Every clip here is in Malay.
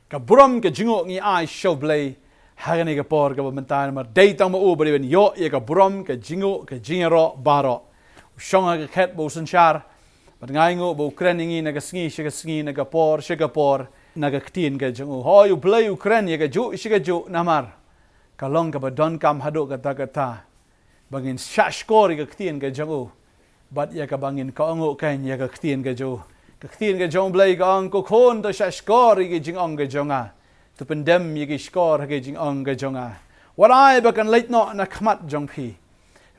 ka brom ka jingo ngi ai show blay hagani ka por ka Bantei mar dei tang ma u bari ben yo ye ka brom ka jingo ka jingero baro shonga ka khet bo sanchar bat ngai ngo bo Ukraine ngi na ka sngi na ka por na ka ktin ka jingo ho you play Ukraine ye ka ju shiga ju namar ka long ka badon kam hado ka ta bangin shashkor ka ktin ka jingo bat ye ka bangin ka ngo kan ye ka ktin ka ju ka ktin ka jong blay ka ang ko khon to shashkor ki jing ong ka jonga tu pendem ye ki skor ke jing ong ka jonga what I ba kan late no na khmat jong phi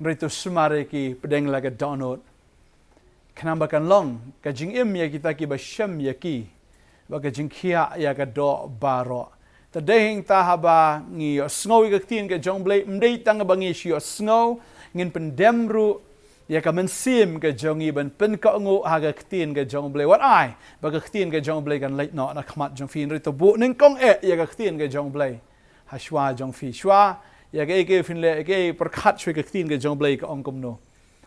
ri tu sumare ki pedeng la ka donot kanamba kan long ka jing im ye kita ki ba shem ye ki ba ka jing khia ya ka do baro ta dehing ta haba ngi snow ka ktin ka jong blay mdei tang ba ngi shi snow ngin pendem ru ya ka mensim ka jongi ban pen ka ngo ha ka ktin ka jong blay what I ba ka ktin ka jong blay kan late no na khmat jong phi ri tu bu ning kong ya ka ktin ka jong blay ha shwa jong phi shwa ya ke fin le ke perkhat shwe ka ktin ka jong blay ka ong kom no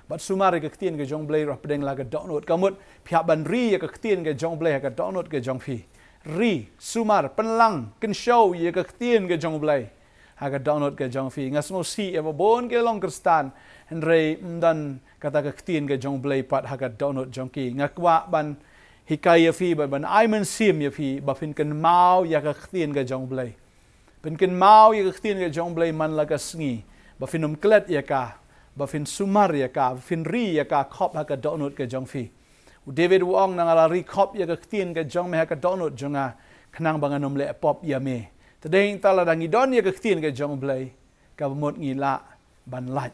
bat sumare ka ktin ka jong blay ra pedeng la ka donot kamut phya ban ri ya ka ktin ka jong blay ka donot ka jong phi ri sumar penlang ken show ya ka ktin ka jong blay ha ka donot ka jong phi ngasmo si ya bon ke long kristan henry mdan kata ka ktin ka jong blay pat ha ka donot jong ki ngakwa ban hikaya phi ban ai men sim ya phi ba fin ken mau ya ka ktin ka jong blay pen ken mau ya ka ktin ka jong blay man la ka sngi ba finum klet ya ka ba fin sumar ya ka fin ri ya ka khop ha ka donot ka jong phi David Wong nang ala ri khop ya ka ktin ka jong me ha ka donot jonga khnang banganom le pop ya me tadeng tala dangi don ya ka ktin ka jong blay ka mot ngi la ban lat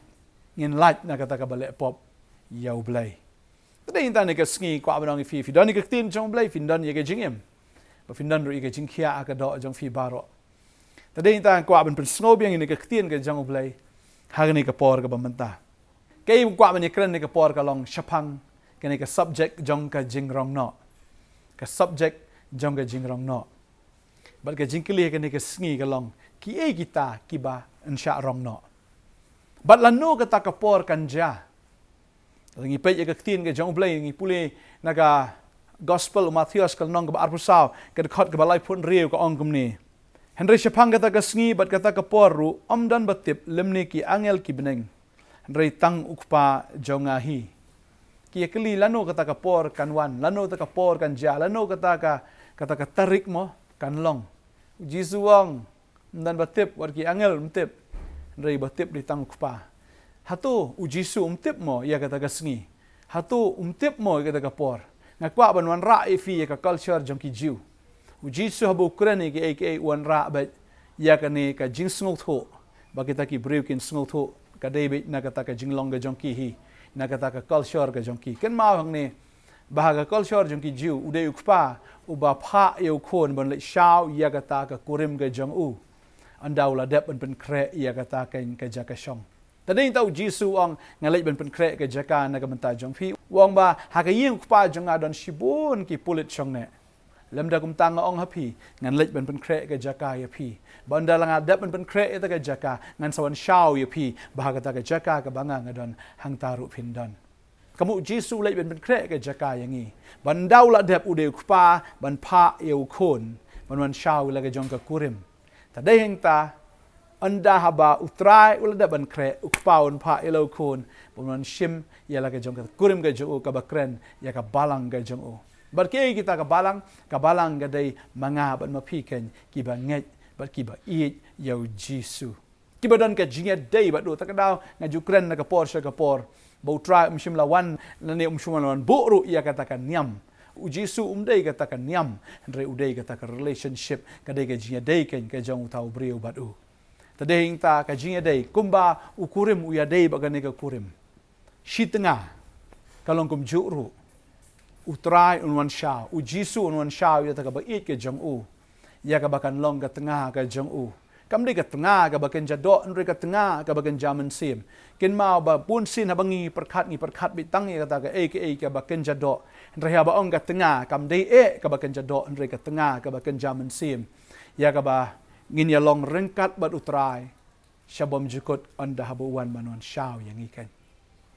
ngin lat na kata ka bale pop yau blay tadeng ta ne ka sngi kwa banong fi don ni ka ktin jong blay fin don ya ka jingem ba fin don ri ka jing khia ka do jong fi baro tadeng ta kwa ban pen snow biang ni ka ktin ka jong blay hagani ka por ka bamanta kay kwa ban ni kren ni ka por ka long shapang kani ka subject jong ka jing rong no ka subject jong ka jing rong no bal ka jing kli kani ka sngi ka long ki e kita kiba insha rong no bat lanu ka ta ka por kan ja ngi pe ka ktin ka jong blay ngi pule na ka gospel Matthews ka nong ka arpusaw ka khot ka balai phun riu ka ong kumni Henry Shapang kata ka sngi bat kata ka poru omdan batip lemni ki angel ki beneng Henry tang ukpa jonga hi ki kli lanu kata ka por kan wan lanu kata ka por kan ja lanu kata ka tarik mo kan long Jisu wang omdan batip war ki angel mtip Henry batip di tang ukpa Hato Jisu umtip mo ya kata ka sngi Hato umtip mo kata ka por ngakwa ban wan ra fi ka culture jong ki jiu Jisu habu Ukraine ki aka wan ra ba ya kani ka jing sngot ho ba kita ki brew kin sngot ho ka David na kata ka jing long ga jong ki hi na kata ka culture ga jong ki ken ma hang ne ba ka culture jong ki jiu ude ukpa uba pha eu khon ban le shaw ya kata ka kurim ga jong u andaw la dep ban pynkhreh ya kata ka jaka shong tading tau Jisu ang ngalai ban pynkhreh ka jaka na ka manta jong phi wang ba ha ka ying ukpa jong adon shibun ki pulit shong ne lemda kum tang ong hapi ngan lech ban pynkhreh ka jaka ya phi banda lang adap ban pynkhreh eta ka jaka ngan sawan shaw ya phi bahaga ta ka jaka ka banga ngadon hang taru phindan kamu Jisu lech ban pynkhreh ka jaka yangi bandau la dep ude khpa ban pha eu khon ban wan shaw la ka jong ka kurim ta dei heng ta anda haba utrai ula da ban khreh ukpa un pha elo khon ban wan shim ya la ka jong ka kurim ka jo ka bakren ya ka balang ka jong o Barke kita ka balang gadai manga ban mapi ken kiba nget bat kiba i yau Jisu kiba don ka jinga dei bat do ta ka daw nga Ukraine na ka por sha ka por bo try mshim lawan na ne mshum lawan boru ya kata ka niam Jisu dei kata ka niam andre udei kata ka relationship ka dei ka jinga dei ken ka jong tau breu bat u ta dei ta ka jinga dei kumba ukurim u ya dei ba ka ne ka kurim shitnga kalong kum juru utrai unwan shaw Jisu unwan shaw ya ta ka ba it ke jong u ya ka bakan long ka tengah ka jong u kam de ka tengah ka bakan jado nri ka tengah ka bakan jaman sim kin mau ba pun sin habangi perkhat bi tang ya ta ka ka bakan jado nri ha ba ong ka tengah kam de ka bakan jado nri ka tengah ka bakan jaman sim ya ka ba ngin ya long rengkat bat utrai shabom jukut anda habuan manon shaw yang ikan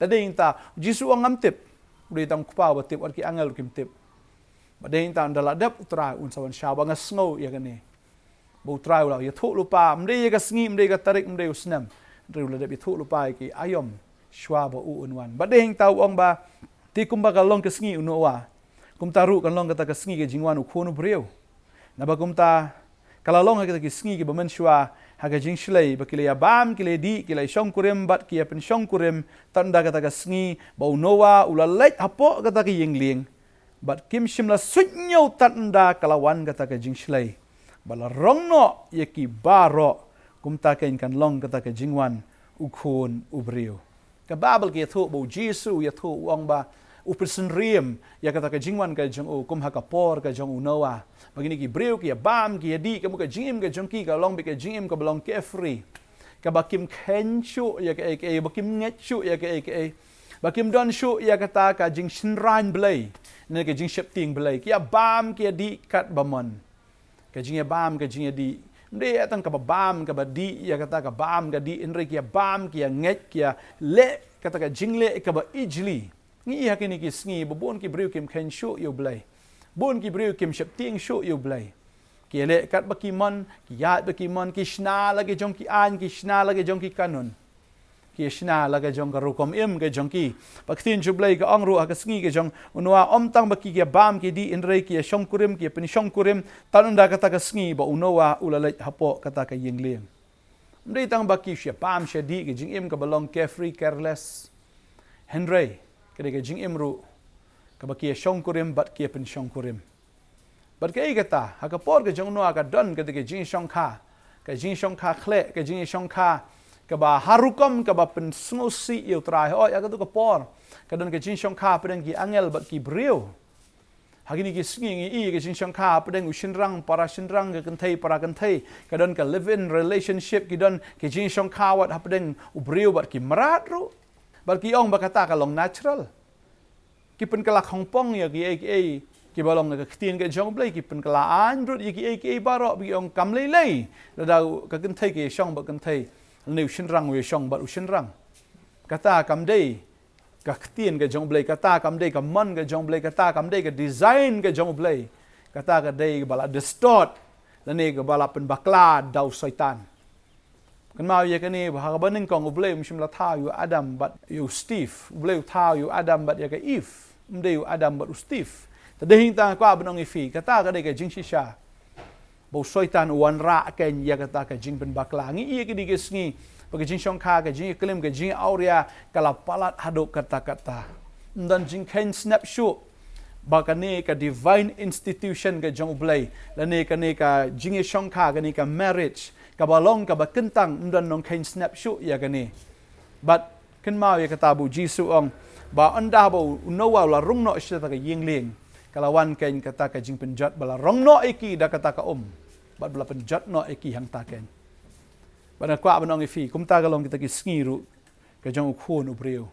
tading ta Jisu ang amtip uri tang kupa batip ar ki angel kim tip Badeng ta ndala dap utrai un sawan sha banga snow ya gani bo utrai ulau ya thu lupa mde ka sngi mde ka tarik mde usnam riu la dap ya thu lupa ki ayom shwa bo u unwan badeng ta ong ba ti kumba ka long ka sngi unowa kumta ru kan long ka ta ka sngi ke jingwan u khonu breu na ba kumta kala long ka ta ki sngi ke baman shwa ha ka jing shlei ba kile ya bam kile di kile shong kurem bat ki pen shong kurem tanda ka ta ka sngi bo nowa ula lek hapo ka ta ki yingling But kim shimla sunyau tanda kalawan kata ke jing shlei. Bala rongno ye ki baro kumta ke kan long kata ke jingwan ukun ubrio. Ka babel ke thu bo Jesu ye thu wang ba upersen riem ya kata ke jingwan ke jong kum hakapor ke jong unoa. Begini ki brio ki bam ki di ke muka jingim ke jong ki ka long be ke jingim ke belong ke free. Ka bakim kenshu ya ke bakim ngetchu ya ke bakim don shu ya kata ka jing shinran blai. Nên cái jing shep ting belai kia bam kia di kat bamon cái jing bam cái jing di mde atang ka bam ka di ya kata ka bam ka di inre kia bam kia nget kia le kata ka jing le ka ba ijli ngi ya kini ki sngi bon ki briu kim khen shu yo belai bon ki briu kim shep ting shu yo belai kia le kat ba ki mon ki ya ba ki mon ki shna la ki jong ki an ki shna la ki jong ki kanun ki shna la ka jong ka rukom im ka jong ki paktin jublai ka angru ka sngi ka jong unwa om tang ba ki ke bam ki di inre ki shong kurim ki pen shong kurim tanunda kata ka sngi ba unowa ulalai hapo kata ka yingleng mdei tang ba ki she pam she di ki jing im ka belong carefree careless henry ka de ka jing im ru ka ba ki shong kurim bat ki pen shong kurim bat ka kata ha ka por ka jong no ka don ka de ka jing shong kha khle ka jing shong kha kaba harukom kaba pen snosi eu trai oh ya ka tu ka por ka don ka jin shong kha pedeng ki angel bat ki brio hagini ki sngi i ka jin shong kha pedeng ushinrang para shinrang ka kanthei para kanthei ka don ka live in relationship ki don ki jin shong kha wat pedeng u brio bat ki marat ru bat ki ong ba kata ka long natural ki pen kala khongpong ya ki balong ka ktin ka jong blai ki pen kala an ru ki baro bi ong kam lei la dau ka kanthei ki shong ba kanthei Nếu sinh răng về song bát sinh răng, kata cầm đây, các tiền cái jong blay, kata cầm đây cái mon cái jong blay, kata cầm đây cái design cái jong blay, kata cái đây cái bala distort, là này cái bala pen bakla dau syaitan. Kan mau ya kan ni bahag baning kong blay msim la thao yu Adam but yu Steve, blay thao yu Adam but ya cái Eve, mde yu Adam but Steve. Tadi hinta ko abanong ifi, kata cái đây cái jing shisha. Bau syaitan wan ra ken ya kata ka jing pen bakla ngi ia ki digis ngi bagi jing shong kha ka jing klim ka jing auria kala palat hadok kata dan jing ken snapshot bakane ka divine institution ka jong blai la ne ka jing shong kha ka ni ka marriage ka balong ka bakentang dan nong ken snapshot ya ka ni but ken mau ya kata bu jisu ong ba anda bo no wa la rung no shita ka ying ling kalawan ken kata ka jing penjat bala rong no iki da kata ka bat bala penjat no iki hang ta ken bana kwa banong ifi kumta galong kita ki sngiru ka jong khon ubreu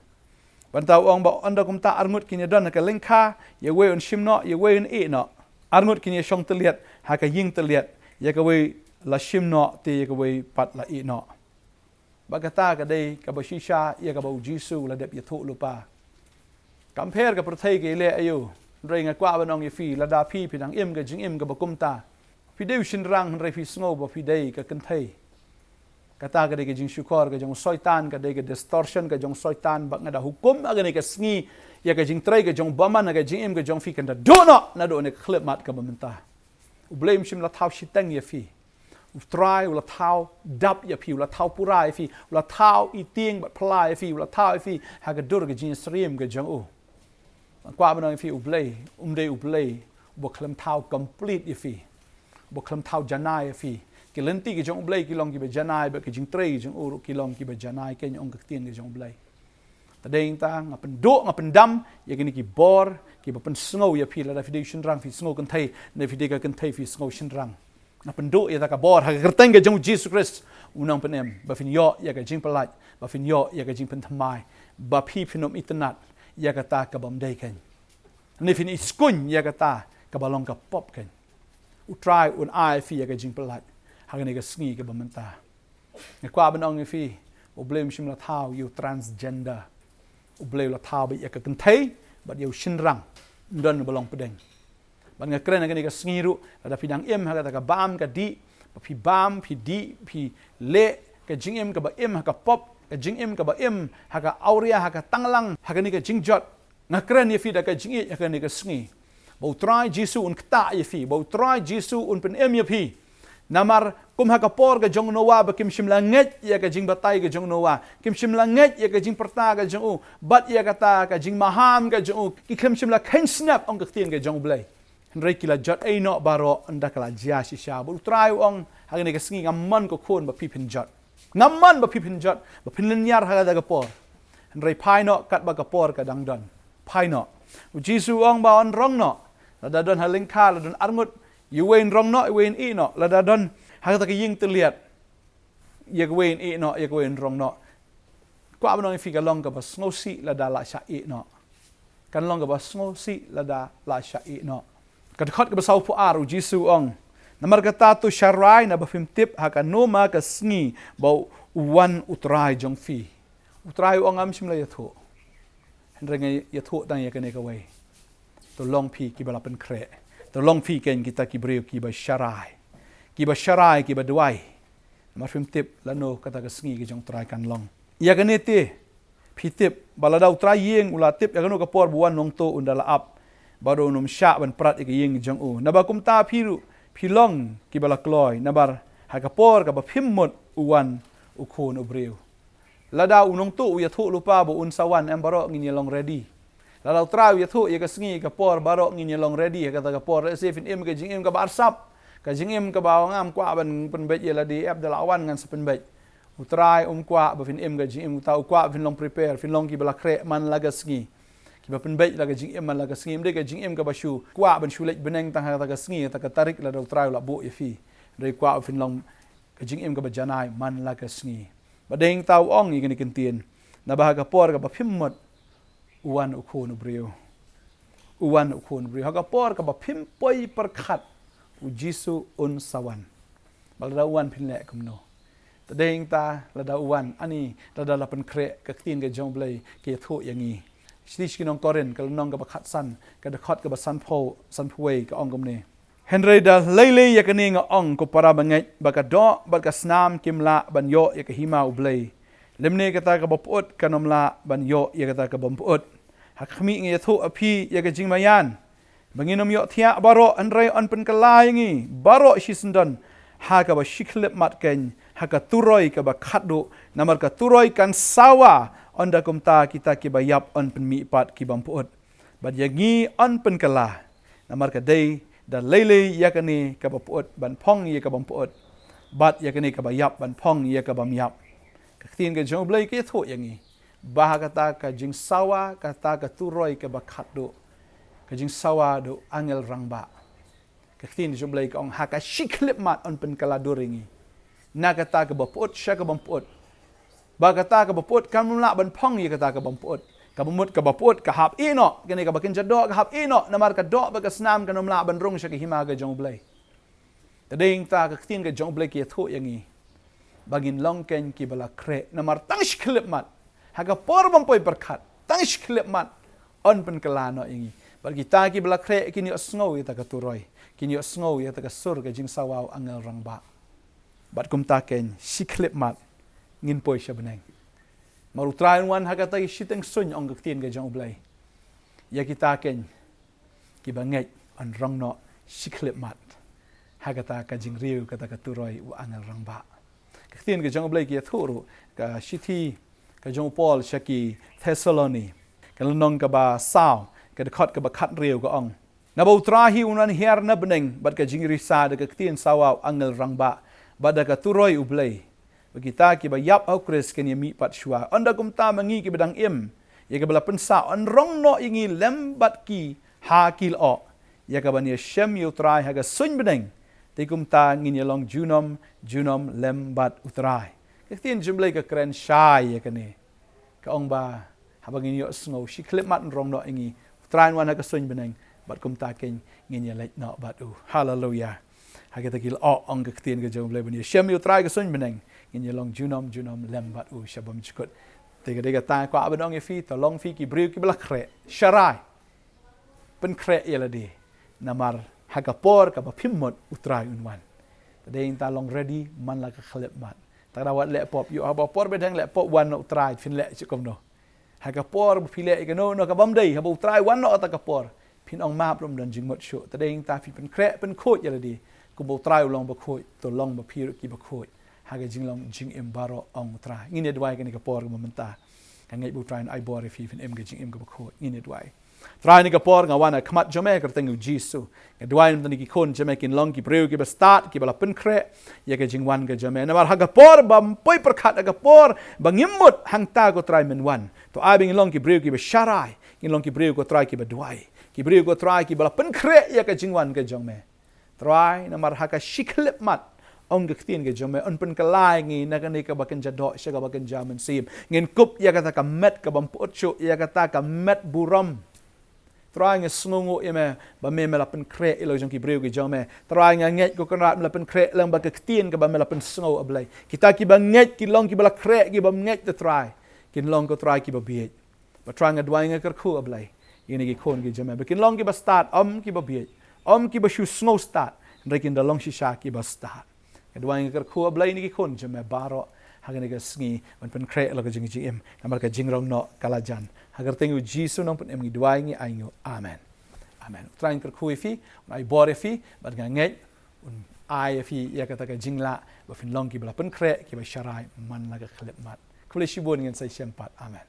banta ong ba anda kumta arngut kini dan ka lengkha ye we on shimno ye we on e no arngut kini shong teliat ha ka ying teliat ye ka we la shimno te ye ka we pat la e no ba kata ka dei ka ba shisha ye ka ba jisu la dep ye thu lupa compare ka prothei ke le ayu rei nga kwa banong ifi la da phi pinang im ka jing im ka ba kumta phi deu shin rang rei phi sngo ba phi dei ka kanthei kata ka dei ka jing shukor ka jong soitan ka dei ka distortion ka jong soitan ba nga da hukum agani ka sngi ya ka jing trei ka jong baman ka jing im ka jong phi kan da do no na do ne khlep mat ka ba menta u blame shim la thau shitang ye phi u try u la thau dap ye phi u la thau purai phi u la thau i ting ba phlai phi u la thau phi ha ka dur ka jing srim ka jong u qua bên phi ublay đây ublay bộ khlam thao complete ye phi bộ khlam thao janai ye phi cái lần ti cái jong ublay cái long cái janai be cái jing trei jong uru cái long cái janai cái nhong cái tiền cái jong ublay ta đây ta ngapen do ngapen dam ye cái ki bor cái bên snow ye phi la da fi shin rang fi snow kan thai ne fi ka kan thai fi snow shin rang ngapen do ye ta ka bor ha kerteng cái jong Jesus Christ unang penem ba fin yo ye cái jing palai ba fin yo ye cái jing pen thamai ba phi phinom itnat ya kata ka bamdei ken ni fin iskun ya kata ka balong ka pop ken u try un ai fi ya ka jing pelat hagani ka sngi ka bamenta ne kwa banong fi u blame shim la thau you transgender u blame la thau ba ya ka kan thai ba you shin rang ndon balong pedeng ban nga kren nga ni ka sngiru ada pidang em ha ka bam ka di pi bam pi di pi le ka jing em ka ba em ha ka pop ka jing em ka ba em ha ka auria ha ka tanglang ha ka ni ka jing jot nga kren ye fi da ka jing e ha ka ni ka sngi bau try jisu un kta ye fi bau try jisu un pen em ye fi namar kum ha ka por ka jong nowa ba kim shimla nget ya ka jing batai ka jong nowa kim shimla nget ya ka jing perta ka jong u bat ya ka ta ka jing maham ka jong u ki kim shimla ken snap ong ka tien ka jong blai Henry kila jot ay no baro anda kala jia si sha bul try ong hang ni ka sngi ngamman ko khon ba pipin jot ngamman ba pipin jot ba pinlen yar ha da ka por Henry pai no kat ba ka por ka dang don pai no jisu ong ba on rong no la don haling kha la don arngut you wen rong no wen e no la don ha ta ka ying teliat ye ka wen e no ye ka wen rong no kwa ba no fi ka long ka ba sngo si la da la sha e no kan long ka ba sngo si la da la sha e no ka khot ka ba sau pu aru jisu ong namar ka ta tu sharai na ba fim tip ha ka no ma ka sngi ba wan utrai jong fi utrai ong am shimla yatho henreng yatho dang ye ka ne ka wei to long pi ki ba la pen kre to long pi ken kita ki breu ki ba sharai ki ba duai namar fim tip la no ka ta ka sngi ki jong trai kan long ya ka ne te pi tip bala da utrai yeng ula tip ya ka no ka por buan nong to undala ap baru num sya ban prat ik yeng jong u naba kum ta phiru philong ki bala kloi nabar ha ka por ka ba phimmot uwan u khon u breu lada u nong tu u ya thu lupa bo un sawan em baro ngin long ready lada trau ya thu ya ka sngi ka por baro ngin long ready ka ta ka por se fin em ka jing em ka bar sap ka jing em ka ba ngam kwa ban pen bet ya la di ab dala wan ngan sepen bet u trai kwa ba fin em ka jing em ta kwa fin long prepare fin long ki bala kre man laga sngi ba pen bai la ka jing em la ka sngi de ka jing em ka ba shu kwa ban shu lek beneng tang ta ka sngi ta ka tarik la do trai la bo ye fi re kwa fin long ka jing em ka ba janai man la ka sngi ba deng tau ong ni ken tien na ba ka por ka ba phimmot uwan u khon breu ha ka por ka ba phim poi par khat u jisu un sawan ba da uwan phin le kum no ta deng ta la da uwan ani la da la pen kre ka tin ka jong blai ke tho yangi Slish kinong koren kal nong ka bakhat san ka khot ka ba san phoi ka ong gomne Henry da lele ya ka ninga ong ko para bangai ba ka do ba ka snam kimla ban yo ya ka hima u blai lemne ka ta ka bopot ka nomla ban yo ya ka ta ka bompot ha khmi nge tho api ya ka jingmayan banginom yo thia baro Henry on pen ka laingi baro shisndon ha ka ba shiklep mat ken ha ka turoi ka ba khadu namar ka turoi kan sawa onda kumta kita ki bayap on pen mi pat ki bampuot bad yangi on pen kala namar ka dei da lele yakani ka bapuot ban phong ye ka bampuot bad yakani ka bayap ban phong ye ka bamyap ka tin ka jong blai ke tho yangi bah kata ka jing sawa kata ka turoi ka bakhat do ka jing sawa do angel rangba ka tin jong blai ka ong ha ka shiklip mat on pen kala doringi na kata ka bapuot sha ka bampuot ba kata ka baput kamla ban phong ye kata ka bamput ka bamut ka baput ka hap ino kene ka bakin jado ka hap ino namar ka do ba ka snam ka nomla ban rung sha ka hima ka jong blai tading ta ka tin ka jong blai ki thu yangi bagin long ken ki bala kre namar tang shklip mat ha ka por bampoi perkhat tang shklip mat on pen kala no yangi bagi ta ki bala kre kini osngau ye ta ka turoi kini osngau ye ta ka sur ka jing sawau angel rangba bat kum ta ken shklip mat ngin poi sha beneng maru train wan ha ka ta shiteng sun ong ka tin ga jong blai ya kita ken ki bangai an rong no shiklip mat ha ka ta ka jing riu ka ta ka turoi u angal rang ba ka tin ga jong blai ki thuru ka shithi ka jong Paul shaki Thessaloni ka nong ka ba sao ka de khot ka ba khat riu ka ong na bo tra hi unan her na beneng bat ka jing ri sa de ka tin sawa angal rang ba bada ka turoi u blai kita ki ba yap au kris ken yemi pat shua onda kum ta mangi ki bedang im ye ka bala pensa on rong no ingi lembat ki ha kil o ye ka ban ye shem yu trai ha ga sun bedang te kum ta ngin ye long junom lembat utrai ke tin jumle ka kren shai ye ka ne ka ong ba ha ba ngin yo sngo shi klip mat rong no ingi trai wan ha ka sun bedang bat kum ta ken ngin ye lek no bat u hallelujah ha ka ta kil o ong ka tin ka jumle ban ye shem yu trai ka sun bedang in ye long junom lembat u shabam chikot tega ta kwa abadong ye fi to long fi ki briu ki bla kre sharai pen kre ye la di namar hagapor ka bapimot utrai unwan tadeng ta long ready man la ka khlep mat ta rawat le pop yu hagapor bedang le pop wan utrai fin le chikom no hagapor phile ikano no ka bamdei habu utrai wan no ta kapor phin ong map rom dan jingmot shu tadeng ta fi pynkhreh pen khot yaladi ku bo utrai long ba khot to long ba phir ki ba khot haga jinglong jing embaro ong utrai ngine dwai ka ni kapor ka mamenta ka ngai bu utrai ai bor fi fin em ga jing em ga ba khot ngine dwai try ni kapor nga wana khamat jome ka tengu jisu ka dwai nam ni ki kon jome kin long ki breu ki ba start ki bala pynkhreh ya ka jingwan ka jome na mar hagapor bam poi perkhat hagapor bangimut hangta ko try men wan to ai bing long ki breu ki ba sharai kin long ki breu ko try ki ba dwai ki breu ko try ki bala pynkhreh ya ka jingwan ka jome try na mar haka shiklep mat ong ka tin ka jome on pen kalai ngi na ka ni ka bakan jado sya ka bakan jaman sim ngin kup ya ka ta ka met ka bam potcho ya ka ta ka met buram try nga snungo ime ba me mela pynkhreh ilo jong ki breu ki jome try nga nget ko kan rat mela pynkhreh lang ba ka tin ka ba mela pen sngo ablai kita ki ba nget ki long ki bala kreh ki ba nget the try kin long ko try ki ba biet ba try nga dwai nga kar khu ablai ini ki kon ki jome ba kin long ki ba start ki ba biet ki ba shu sngo start rekin da long shisha ki ba start dwai nga kar khu ablai ni ki kon jome baro hagan ga sngi man pynkhreh lo ka jing jim namar ka jingrong no kalajan hagar tengu jisu nong pen em ngi dwai ngi aingo amen amen train kar khu fi ai bore fi bat nga ngai un ai fi ya kata ka jingla ba fin long ki bla pynkhreh ki ba sharai man la ka khlep mat khule shibon ngen sai sempat amen